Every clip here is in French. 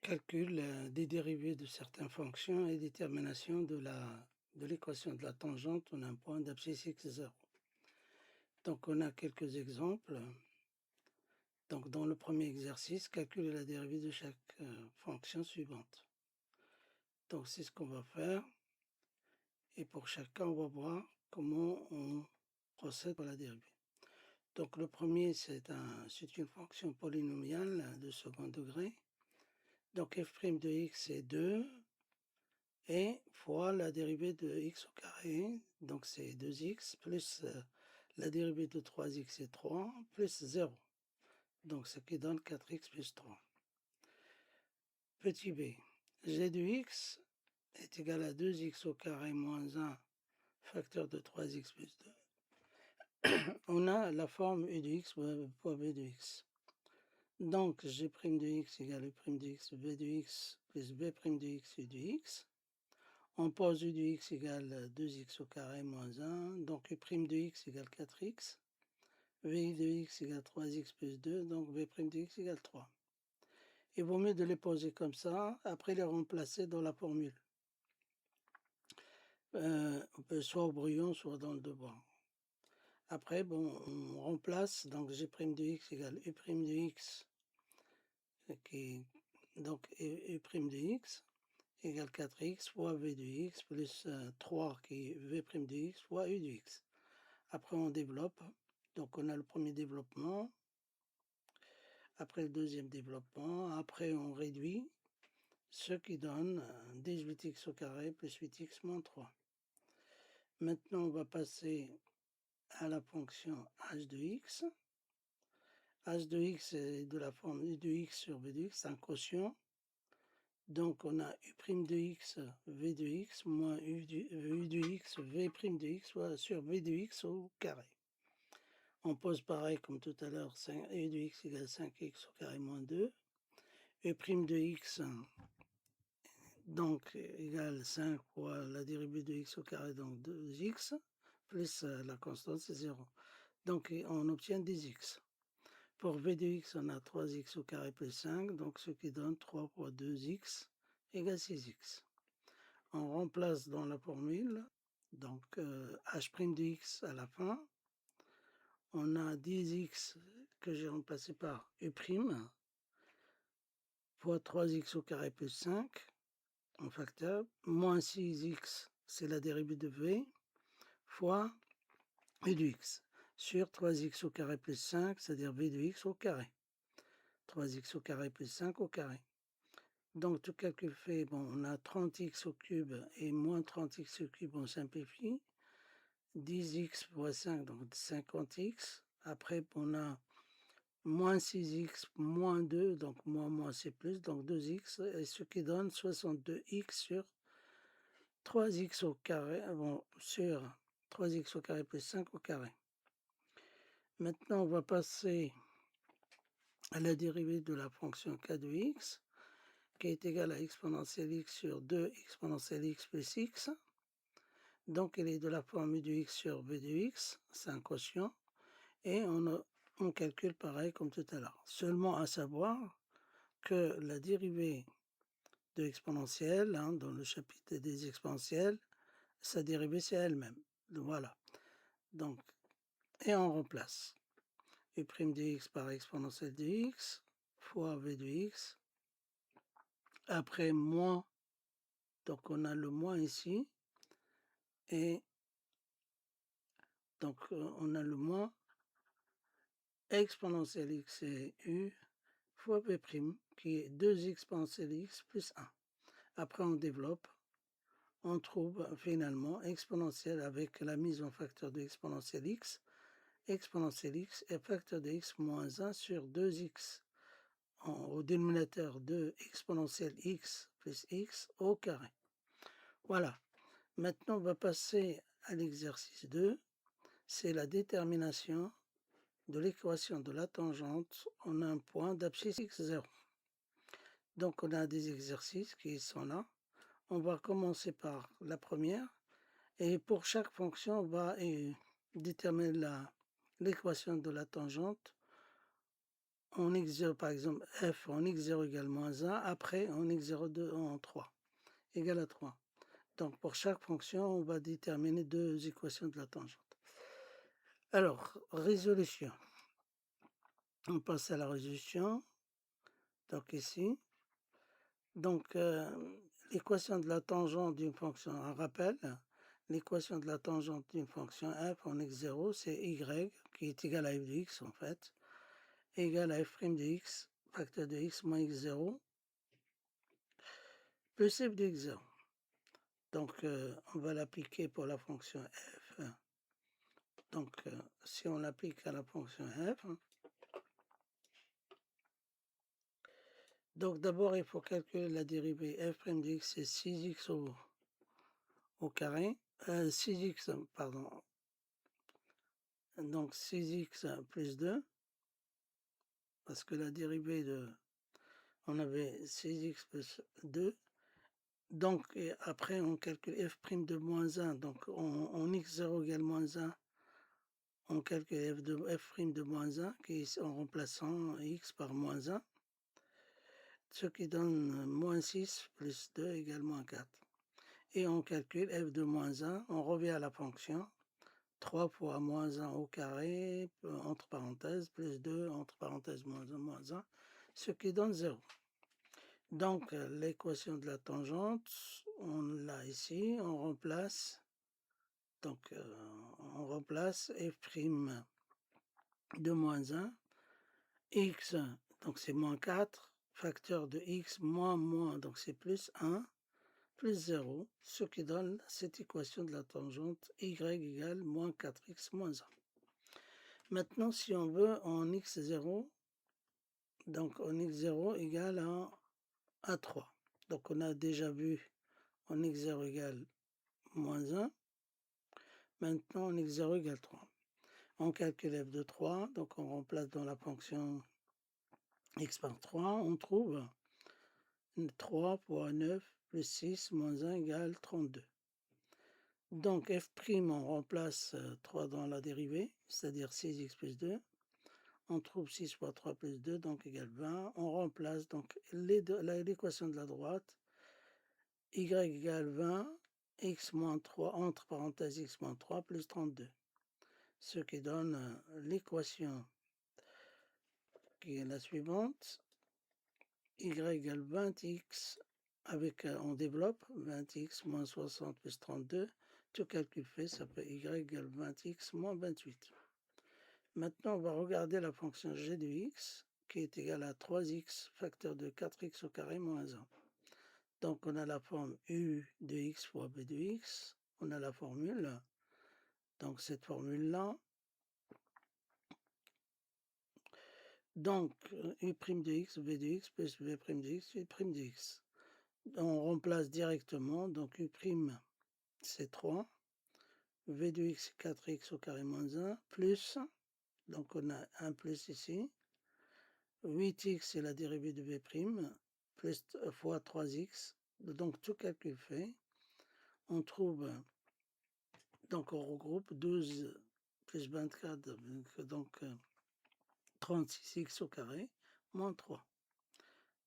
Calcul des dérivées de certaines fonctions et détermination de l'équation de la tangente en un point d'abscisse x0. Donc on a quelques exemples. Donc dans le premier exercice, calculer la dérivée de chaque fonction suivante. Donc c'est ce qu'on va faire. Et pour chacun, on va voir comment on procède pour la dérivée. Donc le premier, c'est une fonction polynomiale de second degré. Donc f' de x est 2. Et fois la dérivée de x au carré, donc c'est 2x, plus la dérivée de 3x est 3, plus 0. Donc ce qui donne 4x plus 3. Petit b, g de x est égal à 2x au carré moins 1 facteur de 3x plus 2. On a la forme u de x fois v de x. Donc g' de x égale u' de x, v de x plus v' de x u de x. On pose u de x égale 2x au carré moins 1, donc u' de x égale 4x, v de x égale 3x plus 2, donc v' de x égale 3. Il vaut mieux de les poser comme ça, après les remplacer dans la formule. On peut soit au brouillon, soit dans le devoir. Après, bon, on remplace, donc g' de x égale u' de x, donc u' de x, égale 4x fois v de x plus 3 qui est v' de x fois u de x. Après on développe, donc on a le premier développement, après le deuxième développement, après on réduit, ce qui donne 18x au carré plus 8x moins 3. Maintenant on va passer à la fonction h de x. H de x est de la forme u de x sur v de x, c'est un quotient. Donc on a u' de x, v de x, moins u de x, v' de x, soit sur v de x au carré. On pose pareil comme tout à l'heure, u de x égale 5x au carré moins 2. U' de x, donc égale 5 fois la dérivée de x au carré, donc 2x, plus la constante c'est 0. Donc on obtient 10x. Pour v de x, on a 3x au carré plus 5, donc ce qui donne 3 fois 2x égale 6x. On remplace dans la formule, donc h' de x à la fin. On a 10x que j'ai remplacé par u' fois 3x au carré plus 5 en facteur, moins 6x, c'est la dérivée de v, fois u de x sur 3x au carré plus 5, c'est-à-dire v de x au carré. 3x au carré plus 5 au carré. Donc tout calcul fait, bon, on a 30x au cube et moins 30x au cube, on simplifie. 10x fois 5, donc 50x. Après, on a moins 6x moins 2, donc moins c'est plus, donc 2x, et ce qui donne 62x sur 3x au carré, bon, sur 3x au carré plus 5 au carré. Maintenant, on va passer à la dérivée de la fonction k de x, qui est égale à exponentielle x sur 2 exponentielle x plus x. Donc, elle est de la forme u de x sur v de x, c'est un quotient, et on calcule pareil comme tout à l'heure. Seulement à savoir que la dérivée de l'exponentielle, dans le chapitre des exponentielles, sa dérivée c'est elle-même. Voilà. Donc, et on remplace u' de x par exponentielle de x fois v de x. Après moins, donc on a le moins ici, et donc on a le moins exponentielle x c'est u fois v' qui est 2 exponentielle x plus 1. Après on développe, on trouve finalement exponentielle avec la mise en facteur de exponentielle x et facteur de x moins 1 sur 2x au dénominateur de exponentielle x plus x au carré. Voilà. Maintenant, on va passer à l'exercice 2. C'est la détermination de l'équation de la tangente en un point d'abscisse x0. Donc, on a des exercices qui sont là. On va commencer par la première. Et pour chaque fonction, on va déterminer l'équation de la tangente en x0, par exemple, f en x0 égale moins 1, après en x02 en 3, égale à 3. Donc, pour chaque fonction, on va déterminer deux équations de la tangente. Alors, résolution. On passe à la résolution. Donc, ici. Donc, l'équation de la tangente d'une fonction, un rappel, l'équation de la tangente d'une fonction f en x0, c'est y, qui est égal à f de x, en fait, égal à f' de x, facteur de x moins x0, plus f de x0. Donc, on va l'appliquer pour la fonction f. Donc, si on l'applique à la fonction f, donc d'abord, il faut calculer la dérivée f' de x, c'est 6x au carré, 6x, pardon, donc 6x plus 2, parce que la dérivée de, on avait 6x plus 2, donc et après on calcule f' de moins 1, donc en x0 égale moins 1, on calcule f' de moins 1, qui est en remplaçant x par moins 1, ce qui donne moins 6 plus 2 égale moins 4. Et on calcule f de moins 1, on revient à la fonction, 3 fois moins 1 au carré, entre parenthèses, plus 2, entre parenthèses, moins 1, ce qui donne 0. Donc, l'équation de la tangente, on l'a ici, on remplace, donc, on remplace f' de moins 1, x, donc c'est moins 4, facteur de x, moins, donc c'est plus 1, plus 0, ce qui donne cette équation de la tangente y égale moins 4x moins 1. Maintenant, si on veut en x0, donc en x0 égale à 3. Donc on a déjà vu en x0 égale moins 1. Maintenant en x0 égale 3. On calcule f de 3, donc on remplace dans la fonction x par 3, on trouve 3 fois 9 plus 6 moins 1 égale 32. Donc f', on remplace 3 dans la dérivée, c'est-à-dire 6x plus 2. On trouve 6 fois 3 plus 2, donc égale 20. On remplace donc l'équation de la droite, y égale 20, x moins 3, entre parenthèses x moins 3 plus 32. Ce qui donne l'équation qui est la suivante, y égale 20x, avec, on développe 20x moins 60 plus 32, tout calcul fait, ça fait y égale 20x moins 28. Maintenant, on va regarder la fonction g de x, qui est égale à 3x facteur de 4x au carré moins 1. Donc, on a la forme u de x fois b de x, on a la formule, donc cette formule-là. Donc, u' de x, b de x, plus b' de x, u' de x. On remplace directement, donc u', c'est 3, v de x, c'est 4x au carré moins 1, plus, donc on a un plus ici, 8x, c'est la dérivée de b', plus fois 3x, donc tout calcul fait, on trouve, donc on regroupe 12 plus 24, donc 36x au carré, moins 3.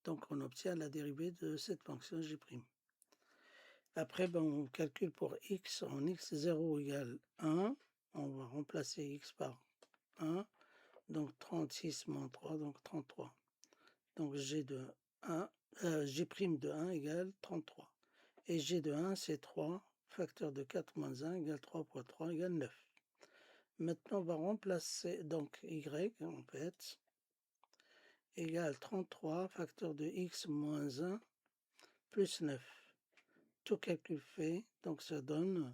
Donc on obtient la dérivée de cette fonction g'. Après, on calcule pour x en x0 égale 1, on va remplacer x par 1, donc 36 moins 3, donc 33. Donc g' de 1 égale 33. Et g de 1, c'est 3, facteur de 4 moins 1 égale 3 fois 3 égale 9. Maintenant, on va remplacer, donc y, en fait, égale 33, facteur de x moins 1, plus 9. Tout calcul fait, donc ça donne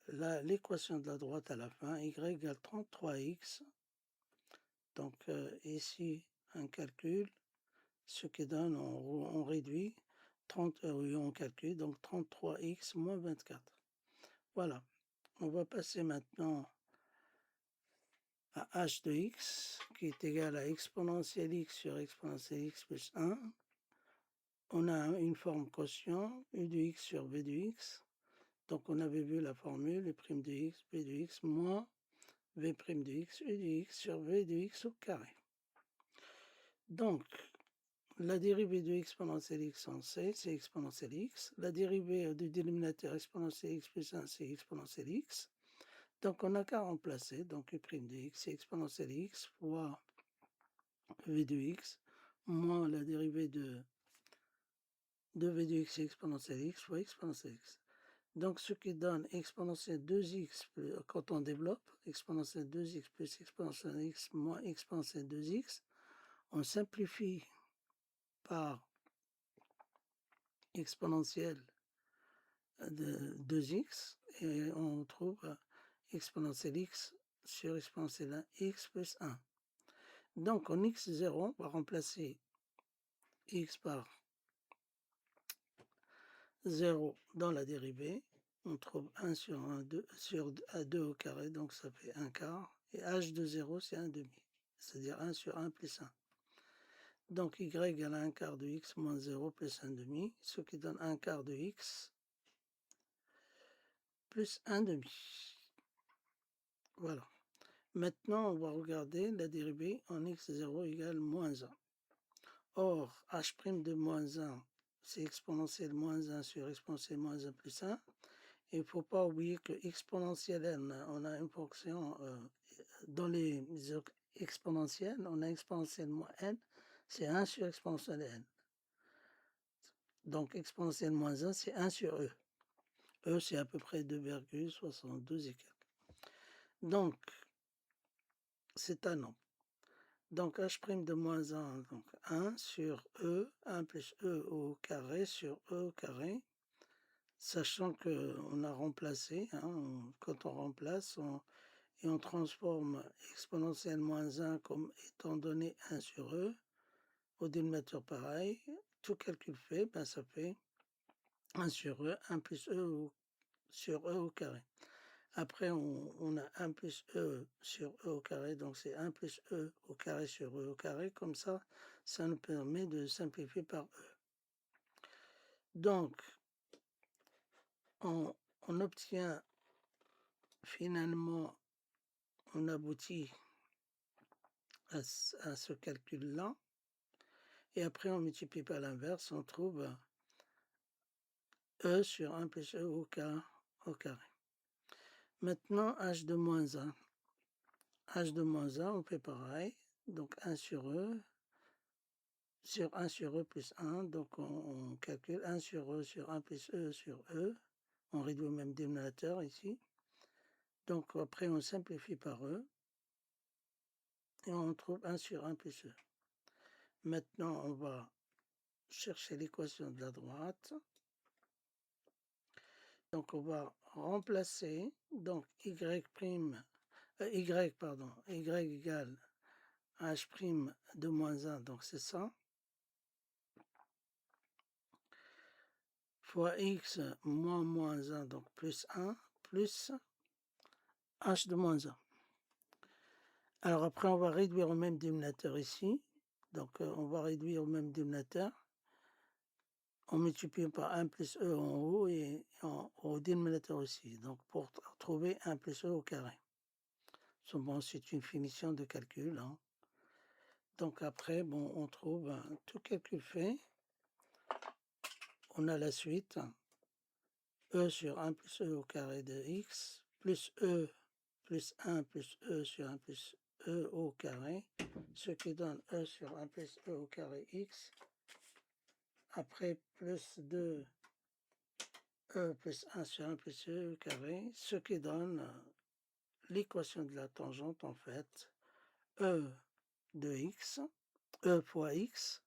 l'équation de la droite à la fin, y égale 33x. Donc ici, un calcul, ce qui donne, on réduit, on calcule, donc 33x moins 24. Voilà, on va passer maintenant à h de x, qui est égal à exponentielle x sur exponentielle x plus 1. On a une forme quotient, u de x sur v de x. Donc on avait vu la formule, u' de x, b de x, moins v' de x, u de x sur v de x au carré. Donc, la dérivée de exponentielle x en c, c'est exponentielle x. La dérivée du dénominateur exponentielle x plus 1, c'est exponentielle x. Donc, on n'a qu'à remplacer. Donc, u' de x, c'est exponentielle x fois v de x moins la dérivée de v de x, c'est exponentielle x fois exponentielle x. Donc, ce qui donne exponentielle 2x, quand on développe, exponentielle 2x plus exponentielle x moins exponentielle 2x, on simplifie par exponentielle de 2x et on trouve exponentielle x sur exponentielle 1, x plus 1. Donc, en x0, on va remplacer x par 0 dans la dérivée. On trouve 1 sur 1, 2 sur 2 au carré, donc ça fait 1 quart. Et h de 0, c'est 1 demi, c'est-à-dire 1 sur 1 plus 1. Donc y égale 1 quart de x moins 0 plus 1 demi, ce qui donne 1 quart de x plus 1 demi. Voilà. Maintenant, on va regarder la dérivée en x0 égale moins 1. Or, h' de moins 1, c'est exponentielle moins 1 sur exponentielle moins 1 plus 1. Il ne faut pas oublier que exponentielle n, on a une fonction dans les exponentielles, on a exponentielle moins n, c'est 1 sur exponentielle n. Donc exponentielle moins 1, c'est 1 sur e. E, c'est à peu près 2,72 et quelques. Donc, c'est un nombre. Donc h' de moins 1, donc 1 sur e, 1 plus e au carré sur e au carré, sachant qu'on a remplacé, quand on remplace, et on transforme exponentielle moins 1 comme étant donné 1 sur e, au dénominateur pareil, tout calcul fait, ben ça fait 1 sur e, 1 plus e sur e au carré. Après, on a 1 plus e sur e au carré, donc c'est 1 plus e au carré sur e au carré. Comme ça nous permet de simplifier par e. Donc, on obtient finalement, on aboutit à ce calcul-là. Et après, on multiplie par l'inverse, on trouve e sur 1 plus e au carré. Maintenant, h de moins 1. H de moins 1, on fait pareil. Donc 1 sur e, sur 1 sur e plus 1. Donc on calcule 1 sur e sur 1 plus e sur e. On réduit au même dénominateur ici. Donc après, on simplifie par e. Et on trouve 1 sur 1 plus e. Maintenant, on va chercher l'équation de la droite. Donc on va remplacer, donc y égale h' de moins 1, donc c'est ça, fois x moins moins 1, donc plus 1, plus h de moins 1. Alors après, on va réduire au même dénominateur ici, donc on va réduire au même dénominateur. On multiplie par 1 plus e en haut et au dénominateur aussi, donc pour trouver 1 plus e au carré. Bon, c'est une finition de calcul. Donc après, bon, on trouve tout calcul fait. On a la suite. E sur 1 plus e au carré de x, plus e plus 1 plus e sur 1 plus e au carré, ce qui donne e sur 1 plus e au carré x. Après, plus 2 e plus 1 sur 1 plus e au carré, ce qui donne l'équation de la tangente, en fait, e de x, e fois x,